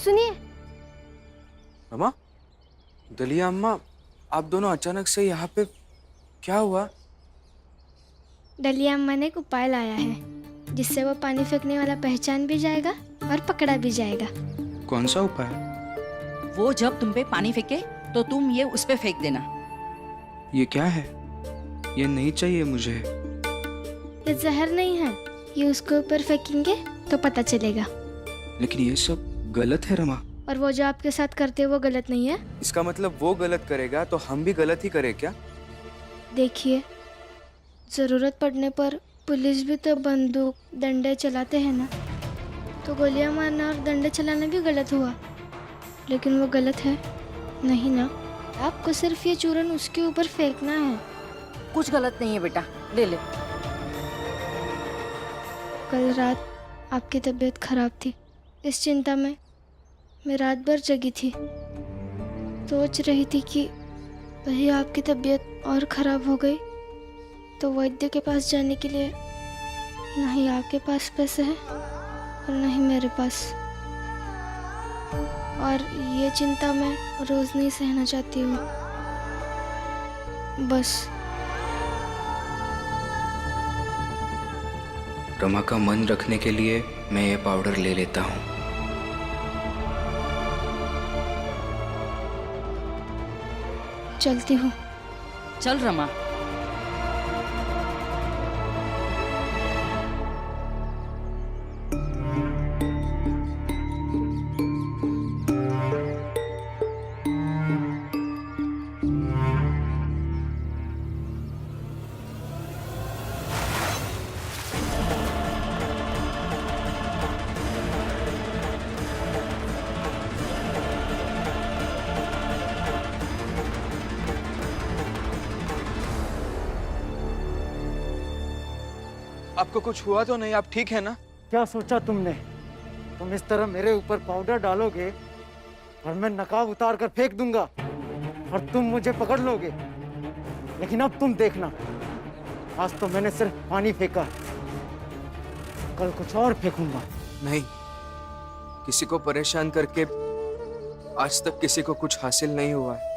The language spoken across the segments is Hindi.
सुनिए। अम्मा, दलिया अम्मा, आप दोनों अचानक से यहाँ पे क्या हुआ? डलिया अम्मा ने एक उपाय लाया है जिससे वो पानी फेंकने वाला पहचान भी जाएगा और पकड़ा भी जाएगा। कौन सा उपाय? वो जब तुम पे पानी फेंके तो तुम ये उस पे फेंक देना। ये क्या है? ये नहीं चाहिए मुझे। ये जहर नहीं है, ये उसके ऊपर फेंकेंगे तो पता चलेगा। लेकिन ये सब गलत है रमा। और वो जो आपके साथ करते हैं वो गलत नहीं है। इसका मतलब वो गलत करेगा तो हम भी गलत ही करें क्या? देखिए, जरूरत पड़ने पर पुलिस भी तो बंदूक डंडे चलाते हैं ना, तो गोलियां मारना और डंडे चलाना भी गलत हुआ, लेकिन वो गलत है नहीं ना। आपको सिर्फ ये चूरन उसके ऊपर फेंकना है। कुछ गलत नहीं है बेटा, ले ले। कल रात आपकी तबीयत खराब थी, इस चिंता में मैं रात भर जगी थी। सोच रही थी कि वही आपकी तबीयत और खराब हो गई तो वैद्य के पास जाने के लिए ना ही आपके पास पैसे हैं और ना ही मेरे पास। और ये चिंता मैं रोज नहीं सहना चाहती हूँ। बस रमा का मन रखने के लिए मैं ये पाउडर ले लेता हूँ। चलती हूँ। चल रमा। आपको कुछ हुआ तो नहीं? आप ठीक है ना? क्या सोचा तुमने? तुम इस तरह मेरे ऊपर पाउडर डालोगे और मैं नकाब उतार कर फेंक दूंगा और तुम मुझे पकड़ लोगे। लेकिन अब तुम देखना, आज तो मैंने सिर्फ पानी फेंका, कल कुछ और फेंकूंगा। नहीं, किसी को परेशान करके आज तक किसी को कुछ हासिल नहीं हुआ है।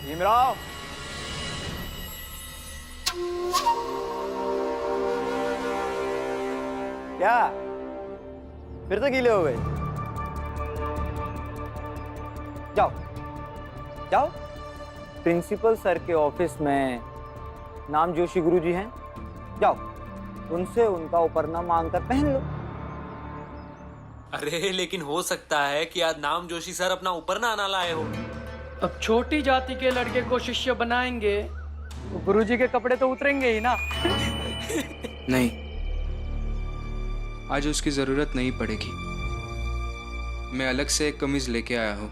भीमराव, क्या फिर तो गीले हो गए? जाओ जाओ, प्रिंसिपल सर के ऑफिस में नाम जोशी गुरुजी हैं, जाओ उनसे उनका उपरना मांग कर पहन लो। अरे लेकिन हो सकता है कि आज नाम जोशी सर अपना उपरना ना लाए हो। अब छोटी जाति के लड़के को शिष्य बनाएंगे तो गुरुजी के कपड़े तो उतरेंगे ही ना। नहीं, आज उसकी जरूरत नहीं पड़ेगी। मैं अलग से एक कमीज लेके आया हूँ।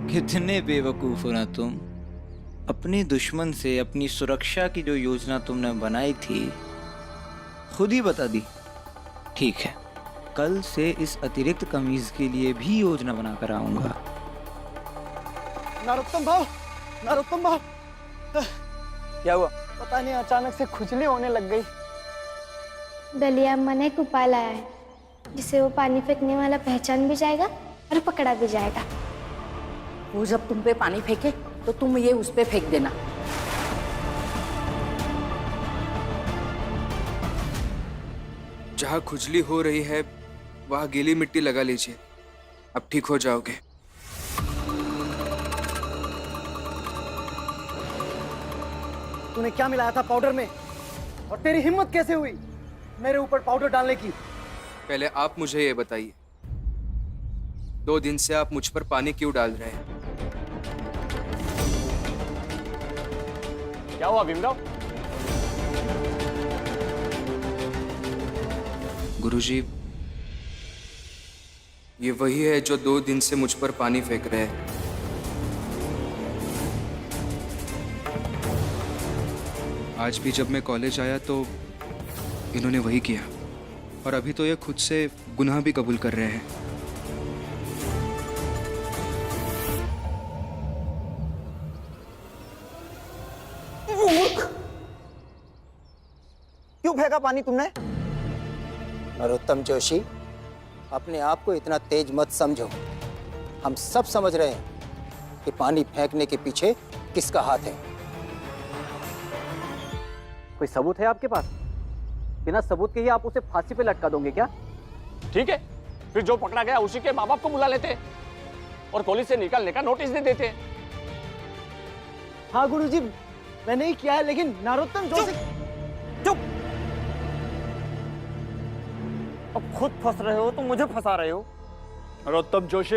कितने बेवकूफ हो ना तुम। अपने दुश्मन से अपनी सुरक्षा की जो योजना तुमने बनाई थी खुद ही बता दी। ठीक है, कल से इस अतिरिक्त कमीज के लिए भी योजना बनाकर आऊंगा। नरोत्तम भाव, नरोत्तम भाव, क्या हुआ? पता नहीं, अचानक से खुजली होने लग गई। डलिया अम्मा ने एक उपाय लाया है जिससे वो पानी फेंकने वाला पहचान भी जाएगा और पकड़ा भी जाएगा। वो जब तुम पे पानी फेंके तो तुम ये उस पे फेंक देना। जहाँ खुजली हो रही है वहाँ गीली मिट्टी लगा लीजिए, अब ठीक हो जाओगे। तूने क्या मिलाया था पाउडर में और तेरी हिम्मत कैसे हुई मेरे ऊपर पाउडर डालने की? पहले आप मुझे ये बताइए, 2 दिन से आप मुझ पर पानी क्यों डाल रहे हैं? क्या हुआ भीमराव? गुरुजी, ये वही है जो 2 दिन से मुझ पर पानी फेंक रहे हैं। आज भी जब मैं कॉलेज आया तो इन्होंने वही किया, और अभी तो ये खुद से गुनाह भी कबूल कर रहे हैं। क्यों फेंका पानी तुमने? नरोत्तम जोशी, अपने आप को इतना तेज मत समझो। हम सब समझ रहे हैं कि पानी फेंकने के पीछे किसका हाथ है। कोई सबूत है आपके पास? बिना सबूत के ही आप उसे फांसी पे लटका दोगे क्या? ठीक है, फिर जो पकड़ा गया उसी के माँ बाप को बुला लेते और कॉलेज से निकालने का नोटिस दे देते। हाँ गुरुजी, मैंने ही किया है, लेकिन नरोत्तम जोशी। चुप! अब खुद फंस रहे हो तो मुझे फंसा रहे हो। नरोत्तम जोशी,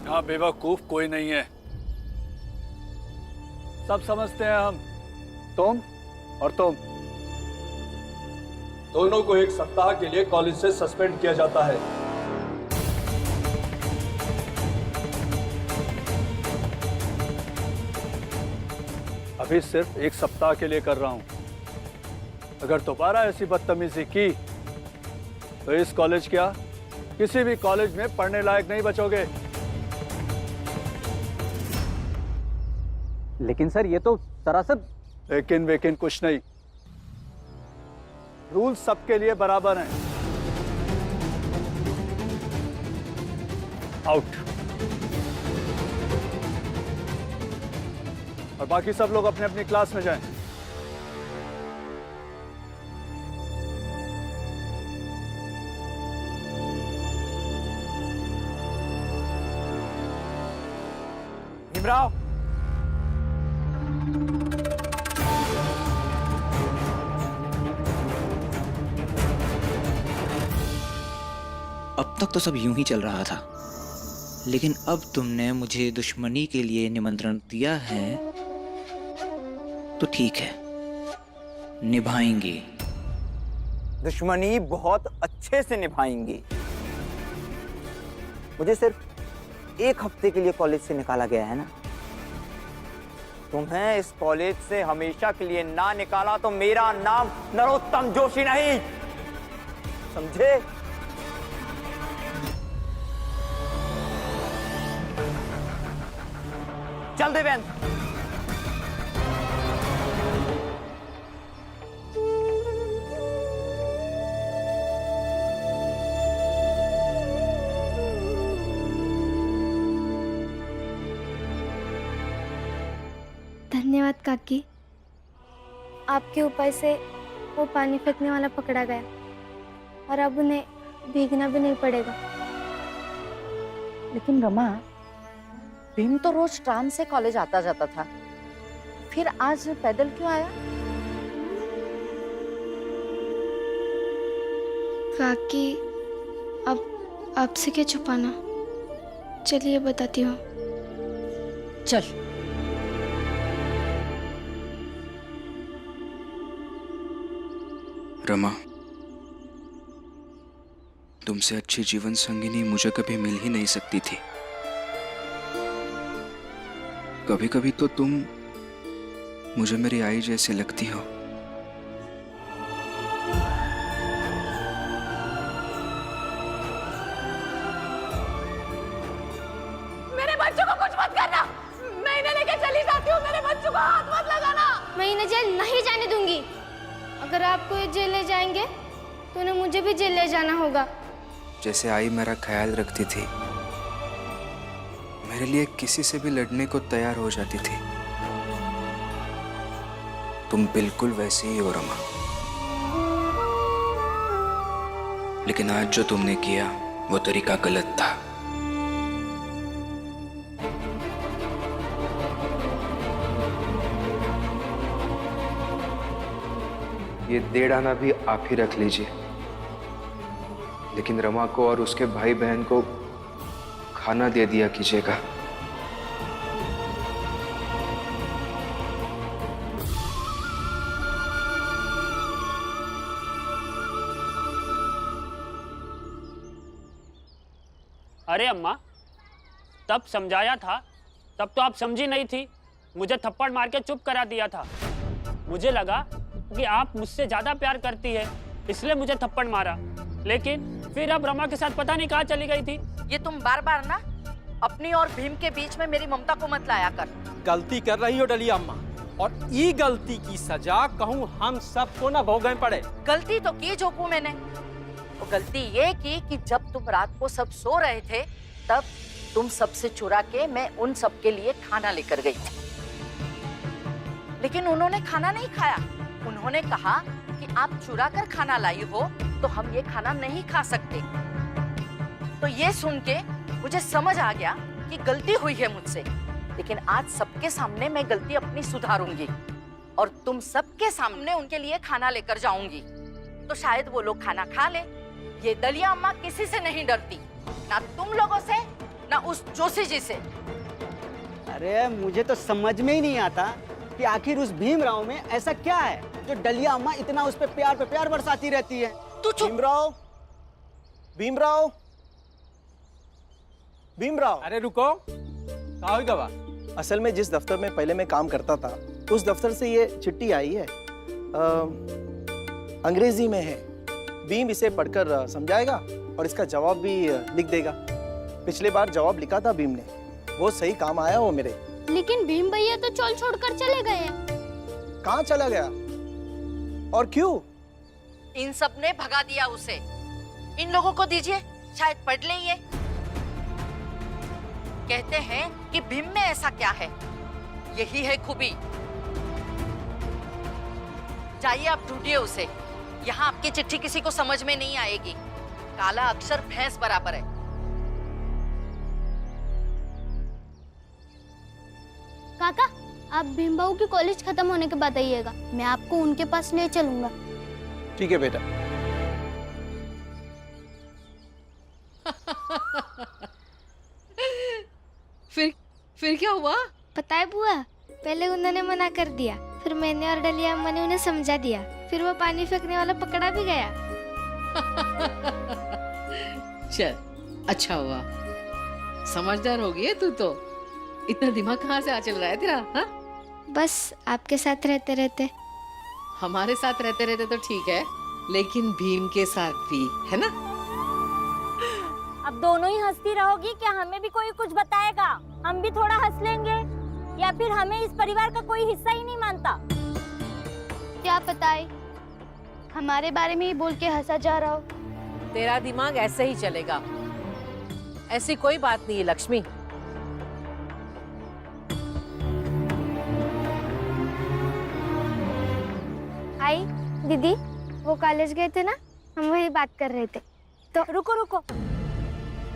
यहाँ बेवकूफ कोई नहीं है, सब समझते हैं हम। तुम और तुम दोनों को 1 सप्ताह के लिए कॉलेज से सस्पेंड किया जाता है। अभी सिर्फ 1 सप्ताह के लिए कर रहा हूं। अगर दोबारा ऐसी बदतमीजी की तो इस कॉलेज क्या किसी भी कॉलेज में पढ़ने लायक नहीं बचोगे। लेकिन सर ये तो सरासर। लेकिन वेकिन कुछ नहीं, रूल सबके लिए बराबर हैं। आउट। और बाकी सब लोग अपने अपनी क्लास में जाएं। भीमराव, अब तक तो सब यूं ही चल रहा था, लेकिन अब तुमने मुझे दुश्मनी के लिए निमंत्रण दिया है तो ठीक है, निभाएंगे। दुश्मनी बहुत अच्छे से निभाएंगी। मुझे सिर्फ 1 हफ्ते के लिए कॉलेज से निकाला गया है ना। तुम्हें इस कॉलेज से हमेशा के लिए ना निकाला तो मेरा नाम नरोत्तम जोशी नहीं, समझे? चल देवेंद्र। धन्यवाद काकी, आपके उपाय से वो पानी फेंकने वाला पकड़ा गया और अब उन्हें भीगना भी नहीं पड़ेगा। लेकिन रमा, भीम तो रोज ट्राम से कॉलेज आता जाता था, फिर आज पैदल क्यों आया? काकी, अब आपसे क्या छुपाना, चलिए बताती हूँ। चल। रमा, तुमसे अच्छी जीवन संगिनी मुझे कभी मिल ही नहीं सकती थी। कभी कभी तो तुम मुझे मेरी आई जैसी लगती हो। मेरे बच्चों को कुछ मत करना, मैं इन्हें लेके चली जाती हूँ। मेरे बच्चों को हाथ मत लगाना। मैं इन्हें जेल नहीं जाने दूंगी। अगर आपको ये जेल ले जाएंगे तो उन्हें मुझे भी जेल ले जाना होगा। जैसे आई मेरा ख्याल रखती थी, मेरे लिए किसी से भी लड़ने को तैयार हो जाती थी, तुम बिल्कुल वैसे ही हो रमा। लेकिन आज जो तुमने किया वो तरीका गलत था। ये 1.5 आना भी आप ही रख लीजिए, लेकिन रमा को और उसके भाई बहन को खाना दे दिया कीजिएगा। अरे अम्मा, तब समझाया था, तब तो आप समझी नहीं थी। मुझे थप्पड़ मार के चुप करा दिया था। मुझे लगा कि आप मुझसे ज्यादा प्यार करती है, इसलिए मुझे थप्पड़ मारा। लेकिन फिर अब रमा के साथ पता नहीं कहाँ चली गई थी। ये तुम बार बार ना अपनी और भीम के बीच में मेरी ममता को मत लाया कर। गलती कर रही हो डलिया अम्मा, और ये गलती की सजा कहूँ हम सबको ना भोगने पड़े। गलती तो की जोकू मैंने। वो गलती ये की कि जब तुम रात को सब सो रहे थे, तब तुम सबसे चुरा के मैं उन सबके लिए खाना लेकर गई थी। लेकिन उन्होंने खाना नहीं खाया। उन्होंने कहा कि आप चुरा कर खाना लाई हो तो हम ये खाना नहीं खा सकते। तो ये सुन के मुझे समझ आ गया कि गलती हुई है मुझसे। लेकिन आज सबके सामने मैं गलती अपनी सुधारूंगी और तुम सबके सामने उनके लिए खाना लेकर जाऊंगी। तो शायद वो लोग खाना खा ले। ये दलिया अम्मा किसी से नहीं डरती, ना तुम लोगों से, ना उस जोशी जी से। अरे मुझे तो समझ में ही नहीं आता कि आखिर उस भीमराव में ऐसा क्या है जो डलिया अम्मा इतना उस पे प्यार बरसाती रहती है। तू चुप। भीमराव, अरे रुको, कहाँ हुई गवा? असल में जिस दफ्तर में पहले मैं काम करता था, उस दफ्तर से ये चिट्ठी आई है। अंग्रेजी में है। भीम इसे पढ़कर समझाएगा और इसका जवाब भी लिख देगा। पिछले बार जवाब लिखा था भीम ने, वो सही काम आया वो मेरे। लेकिन भीम भैया तो चोल छोड़कर चले गए हैं। कहाँ चला गया और क्यों? इन सब ने भगा दिया उसे। इन लोगों को दीजिए, शायद पढ़ ले ये। कहते हैं कि भीम में ऐसा क्या है, यही है खूबी। जाइए आप ढूंढिए उसे। यहाँ आपकी चिट्ठी किसी को समझ में नहीं आएगी। काला अक्षर भैंस बराबर है। काका, आप भीम बाबू की कॉलेज खत्म होने के बाद आइएगा, मैं आपको उनके पास ले चलूंगा। ठीक है बेटा। फिर क्या हुआ? पता है बुआ, पहले उन्होंने मना कर दिया, फिर मैंने और डलिया अम्मा ने उन्हें समझा दिया, फिर वो पानी फेंकने वाला पकड़ा भी गया। चल, अच्छा हुआ। समझदार हो गई है तू तो। इतना दिमाग कहाँ से आ चल रहा है तेरा? हा? बस आपके साथ रहते रहते। हमारे साथ रहते रहते तो ठीक है, लेकिन भीम के साथ भी, है ना? अब दोनों ही हंसती रहोगी क्या? हमें भी कोई कुछ बताएगा? हम भी थोड़ा हंस लेंगे, या फिर हमें इस परिवार का कोई हिस्सा ही नहीं मानता? क्या पता है, हमारे बारे में ही बोल के हंसा जा रहा हो। तेरा दिमाग ऐसे ही चलेगा। ऐसी कोई बात नहीं है लक्ष्मी। आई दीदी, वो कॉलेज गए थे ना, हम वही बात कर रहे थे। तो रुको,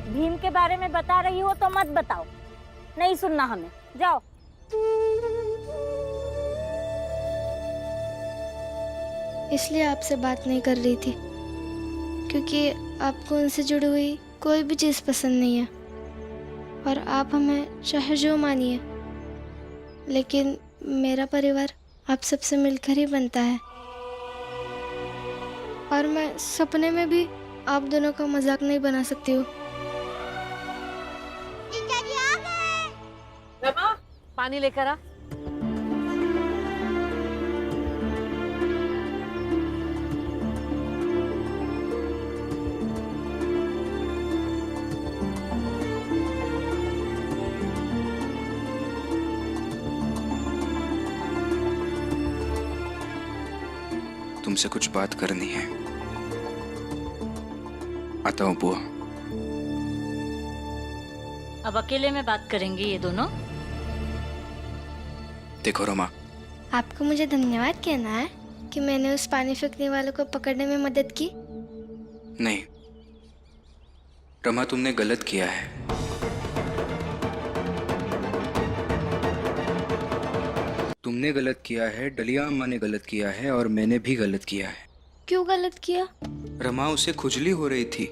भीम के बारे में बता रही हो तो मत बताओ, नहीं सुनना हमें। जाओ। इसलिए आपसे बात नहीं कर रही थी, क्योंकि आपको उनसे जुड़ी हुई कोई भी चीज़ पसंद नहीं है, और आप हमें चाहे जो मानिए, लेकिन मेरा परिवार आप सबसे मिलकर ही बनता है। और मैं सपने में भी आप दोनों का मजाक नहीं बना सकती हूँ। रमा, पानी लेकर आ। तुमसे कुछ बात करनी है। आता हूँ बुआ। अब अकेले में बात करेंगे ये दोनों? देखो रमा, आपको मुझे धन्यवाद कहना है कि मैंने उस पानी फेंकने वाले को पकड़ने में मदद की। नहीं रमा, तुमने गलत किया है। तुमने गलत किया है, डलिया अम्मा ने गलत किया है, और मैंने भी गलत किया है। क्यों गलत किया? रमा, उसे खुजली हो रही थी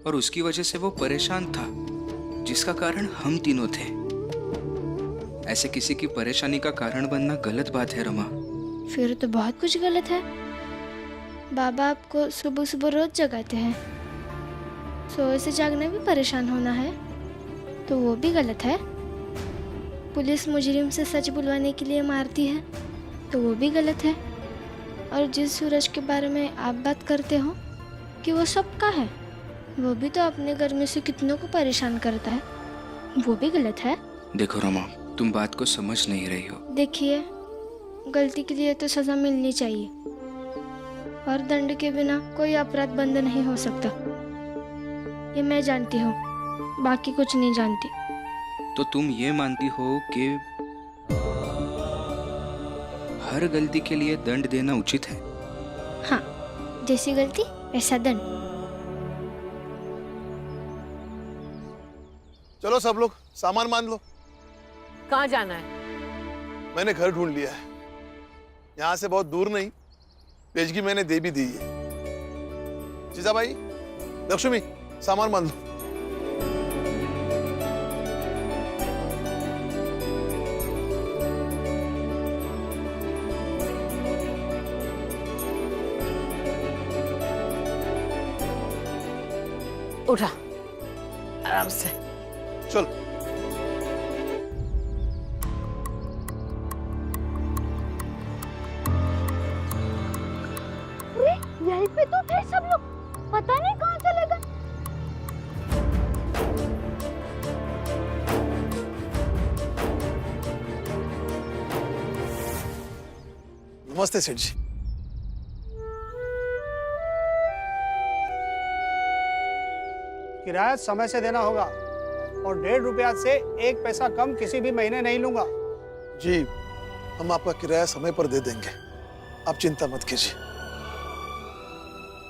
और उसकी वजह से वो परेशान था, जिसका कारण हम तीनों थे। ऐसे किसी की परेशानी का कारण बनना गलत बात है रमा। फिर तो बहुत कुछ गलत है। बाबा आपको सुबह सुबह रोज जगाते हैं, सोए से जागना भी परेशान होना है तो वो भी गलत है। पुलिस मुजरिम से सच बुलवाने के लिए मारती है तो वो भी गलत है। और जिस सूरज के बारे में आप बात करते हो कि वो सबका है, वो भी तो अपने गर्मी से कितनों को परेशान करता है, वो भी गलत है। देखो रमा, तुम बात को समझ नहीं रही हो। देखिए, गलती के लिए तो सज़ा मिलनी चाहिए और दंड के बिना कोई अपराध बंद नहीं हो सकता। ये मैं जानती हूँ, बाकी कुछ नहीं जानती। तो तुम ये मानती हो कि हर गलती के लिए दंड देना उचित है? हाँ, जैसी गलती ऐसा दंड। चलो सब लोग सामान मान लो। कहाँ जाना है? मैंने घर ढूंढ लिया है, यहाँ से बहुत दूर नहीं। पेशगी मैंने दे भी दी है। जीजाबाई, लक्ष्मी, सामान मान लो। उठा, आराम से। चलो। यहीं पे तो थे सब लोग, पता नहीं कहाँ चले गए। नमस्ते सेठ जी। किराया समय से देना होगा और 1.5 रुपया से 1 पैसा कम किसी भी महीने नहीं लूंगा। जी, हम आपका किराया समय पर दे देंगे, आप चिंता मत कीजिए।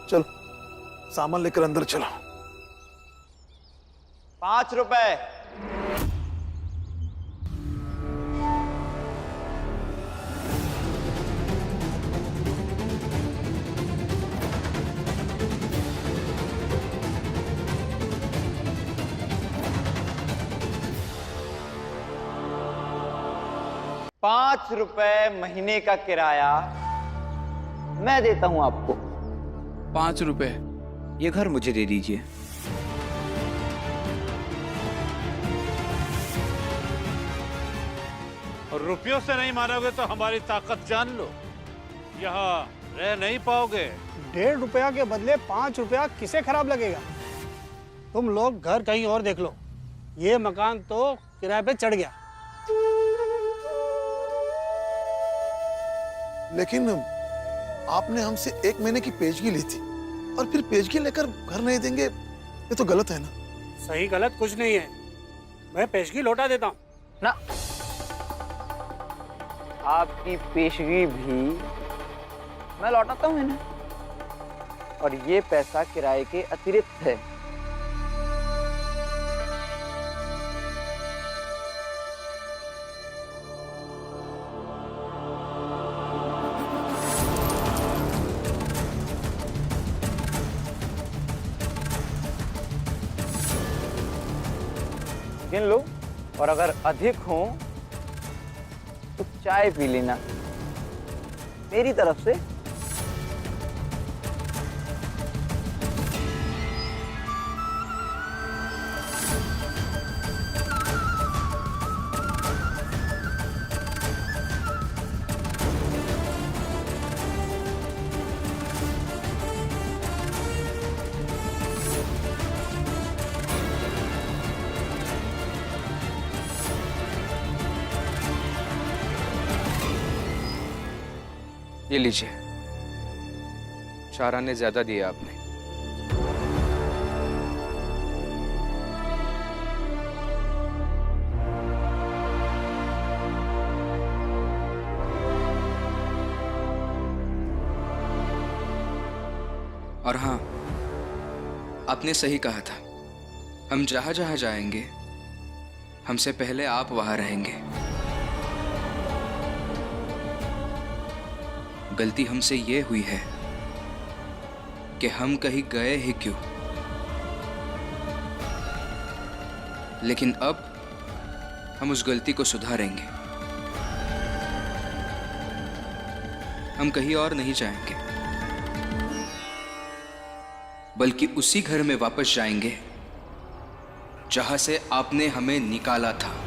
चलो, सामान लेकर अंदर चलो। 5 रुपए। ₹5 महीने का किराया मैं देता हूं आपको। 5 रुपए। ये घर मुझे दे दीजिए। और रुपयों से नहीं मानोगे तो हमारी ताकत जान लो, यहाँ रह नहीं पाओगे। 1.5 रुपया के बदले 5 रुपया किसे खराब लगेगा? तुम लोग घर कहीं और देख लो, ये मकान तो किराए पे चढ़ गया। लेकिन आपने हमसे 1 महीने की पेशगी ली थी और फिर पेशगी लेकर घर नहीं देंगे, ये तो गलत है ना? सही गलत कुछ नहीं है, मैं पेशगी लौटा देता हूँ ना। आपकी पेशगी भी मैं लौटाता हूँ इन्हें, और ये पैसा किराए के अतिरिक्त है। गिन लो, और अगर अधिक हो तो चाय पी लेना मेरी तरफ से। ये लीजिए, 4 आने ज्यादा दिए आपने। और हाँ, आपने सही कहा था, हम जहां जहां जाएंगे हमसे पहले आप वहां रहेंगे। गलती हमसे ये हुई है कि हम कहीं गए ही क्यों, लेकिन अब हम उस गलती को सुधारेंगे। हम कहीं और नहीं जाएंगे, बल्कि उसी घर में वापस जाएंगे जहां से आपने हमें निकाला था।